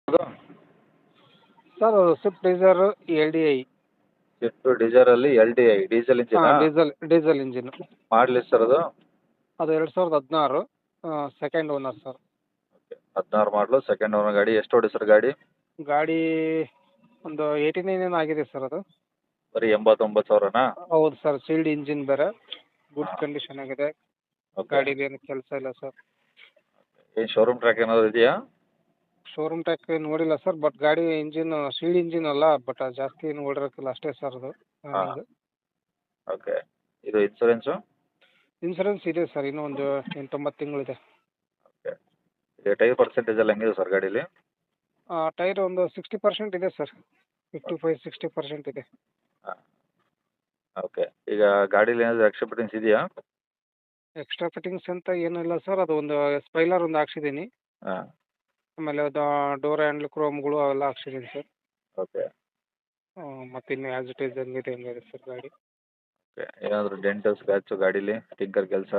ಅದು sir Swift Dzire L D I. Swift ಡಿಸೈರಲ್ಲಿ L D I diesel ಇಂಜಿನಾ? Diesel engine. ಮಾಡಲಿ sir ಅದು? ಅದು 2016 ಸೆಕೆಂಡ್ ಓನರ್ ಸರ್. 16 ಮಾಡಲು ಸೆಕೆಂಡ್ ಓನರ್ ಗಾಡಿ. ಎಷ್ಟು ಓಡಿ ಸರ್ ಗಾಡಿ? ಗಾಡಿ ಒಂದು 89 ಏನೋ ಆಗಿದೆ ಸರ್ ಅದು. ಬರೀ 89,000ನಾ? ಹೌದು ಸರ್, ಸೀಲ್ಡ್ ಇಂಜಿನ್ ಬೇರೆ, ಗುಡ್ ಹಾಂ. ಕಂಡೀಷನ್ ಆಗಿದೆ. ಓಕೆ. ಗಾಡೀಲಿ ಏನು ಕೆಲಸ ಇಲ್ಲ ಸರ್. ಏನು ಶೋರೂಮ್ ಟ್ರ್ಯಾಕ್ ಏನಾದರೂ ಇದೆಯಾ? ಶೋರೂಮ್ ಟ್ಯಾಕ್ ನೋಡಿಲ್ಲ ಸರ್, ಬಟ್ ಗಾಡಿ ಇಂಜಿನ್ ಸೀಲ್ಡ್ ಇಂಜಿನ್ ಅಲ್ಲ, ಬಟ್ ಜಾಸ್ತಿ ಏನು ಓಡಿರೋಕ್ಕಿಲ್ಲ ಅಷ್ಟೇ ಸರ್ ಅದು ಹಾಂ. ರನ್ನಿಂಗ್. ಓಕೆ. ಇದು ಇನ್ಸೂರೆನ್ಸು? ಇನ್ಸೂರೆನ್ಸ್ ಇದೆ ಸರ್, ಇನ್ನೂ ಒಂದು 8-9 ತಿಂಗಳಿದೆ. ಓಕೆ. ಈಗ ಟೈರ್ ಪರ್ಸೆಂಟೇಜ್ ಎಲ್ಲ ಹೆಂಗಿದೆ ಸರ್ ಗಾಡೀಲಿ? ಟೈರ್ ಒಂದು 60% ಇದೆ ಸರ್, 55-60% ಇದೆ. ಹಾಂ. ಓಕೆ. ಈಗ ಗಾಡೀಲಿ ಏನಾದರೂ ಎಕ್ಸ್ಟ್ರಾ ಫಿಟ್ಟಿಂಗ್ಸ್ ಇದೆಯಾ? ಎಕ್ಸ್ಟ್ರಾ ಫಿಟ್ಟಿಂಗ್ಸ್ ಅಂತ ಏನಿಲ್ಲ ಸರ್, ಅದು ಒಂದು ಸ್ಪೈಲರ್ ಒಂದು ಹಾಕ್ಸಿದ್ದೀನಿ. ಹಾಂ. ಆಮೇಲೆ ಅದು ಡೋರ್ ಹ್ಯಾಂಡ್ಲ್ ಕ್ರೋಮ್ಗಳು ಅವೆಲ್ಲ ಹಾಕ್ಸಿದ್ದೀನಿ ಸರ್. ಓಕೆ. ಮತ್ತು ಇನ್ನು ಆ್ಯಸ್ ಇಟ್ ಈಸ್ ಹೆಂಗಿದೆ ಹೆಂಗಿದೆ ಸರ್ ಗಾಡಿ. ಓಕೆ. ಏನಾದರೂ ಡೆಂಟು ಸ್ಕ್ರ್ಯಾಚು ಗಾಡೀಲಿ ಟಿಂಕರ್ ಕೆಲಸ?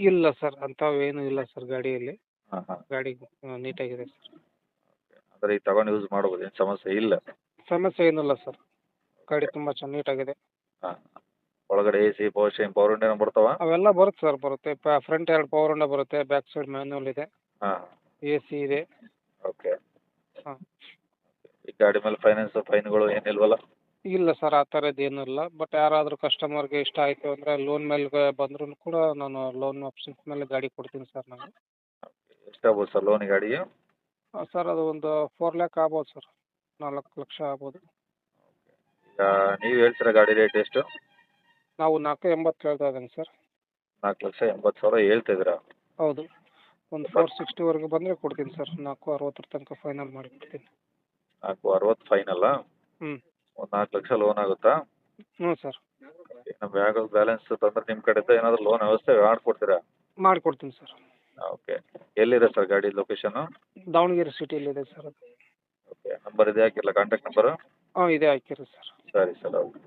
ಇಲ್ಲ ಸರ್, ಅಂಥವೇನು ಇಲ್ಲ ಸರ್ ಗಾಡಿಯಲ್ಲಿ. ಹಾಂ ಹಾಂ. ಗಾಡಿ ನೀಟಾಗಿದೆ ಸರ್. ಅಂದರೆ ಈಗ ತಗೊಂಡು ಯೂಸ್ ಮಾಡ್ಬೋದು, ಏನು ಸಮಸ್ಯೆ ಇಲ್ಲ? ಸಮಸ್ಯೆ ಏನಿಲ್ಲ ಸರ್, ಗಾಡಿ ತುಂಬ ನೀಟಾಗಿದೆ. ಹಾಂ. ಒಳಗಡೆ A C, power steering, power window ಬರ್ತಾವ? ಅವೆಲ್ಲ ಬರುತ್ತೆ ಸರ್, ಬರುತ್ತೆ. ಫ್ರಂಟ್ 2 ಪವರ್ ವಿಂಡೋ ಬರುತ್ತೆ, ಬ್ಯಾಕ್ ಸೈಡ್ ಮ್ಯಾನ್ಯುವಲ್ ಇದೆ, ಹಾಂ. ಎ ಸಿ ಇದೆ. ಓಕೆ. ಹಾಂ. ಈ ಗಾಡಿ ಮೇಲೆ ಫೈನ್ಗಳು ಏನಿಲ್ವಲ್ಲ? ಇಲ್ಲ ಸರ್, ಆ ಥರದ್ದು ಏನೂ ಇಲ್ಲ. ಬಟ್ ಯಾರಾದರೂ ಕಸ್ಟಮರ್ಗೆ ಇಷ್ಟ ಆಯಿತು ಅಂದರೆ ಲೋನ್ ಮೇಲೆ ಬಂದ್ರೂ ಕೂಡ ನಾನು ಲೋನ್ ಆಪ್ಷನ್ಸ್ ಮೇಲೆ ಗಾಡಿ ಕೊಡ್ತೀನಿ ಸರ್ ನಾನು. ಎಷ್ಟಾಗ್ಬೋದು ಸರ್ ಲೋನ್ ಗಾಡಿಗೆ? ಸರ್ ಅದು ಒಂದು 4 ಲ್ಯಾಕ್ ಆಗ್ಬೋದು ಸರ್, 4 ಲಕ್ಷ ಆಗ್ಬೋದು. ಈಗ ನೀವು ಹೇಳ್ತೀರಾ ಗಾಡಿ ರೇಟ್ ಎಷ್ಟು? ನಾವು 4.80 ಹೇಳ್ತಾ ಇದ್ದೀನಿ ಸರ್. 4,80,000 ಹೇಳ್ತಿದ್ದೀರಾ? ಹೌದು. ಒಂದು 460ವರೆಗೆ ಬಂದರೆ ಕೊಡ್ತೀನಿ ಸರ್, 4.60 ತನಕ ಫೈನಲ್ ಮಾಡಿಕೊಡ್ತೀನಿ. 4,60 ಫೈನಲ್ಲಾ? ಹ್ಞೂ. ಒಂದು 4 ಲಕ್ಷ ಲೋನ್ ಆಗುತ್ತಾ? ಹ್ಞೂ ಸರ್. ನಮ್ಮ ಬ್ಯಾಲೆನ್ಸ್ ತಂದರೆ ನಿಮ್ಮ ಕಡೆಯಿಂದ ಏನಾದರೂ ಲೋನ್ ವ್ಯವಸ್ಥೆ ಮಾಡಿಕೊಡ್ತೀರಾ? ಮಾಡಿಕೊಡ್ತೀನಿ ಸರ್. ಓಕೆ. ಎಲ್ಲಿದೆ ಸರ್ ಗಾಡಿ ಲೊಕೇಶನು? ದಾವಣಗೆರೆ ಸಿಟಿಯಲ್ಲಿದೆ ಸರ್ ಅದು. ಓಕೆ. ನಂಬರ್ ಇದೆ ಹಾಕಿರಲಾ ಕಾಂಟ್ಯಾಕ್ಟ್ ನಂಬರು? ಹಾಂ, ಇದೆ ಹಾಕಿರಿ ಸರ್. ಸರಿ ಸರ್, ಓಕೆ.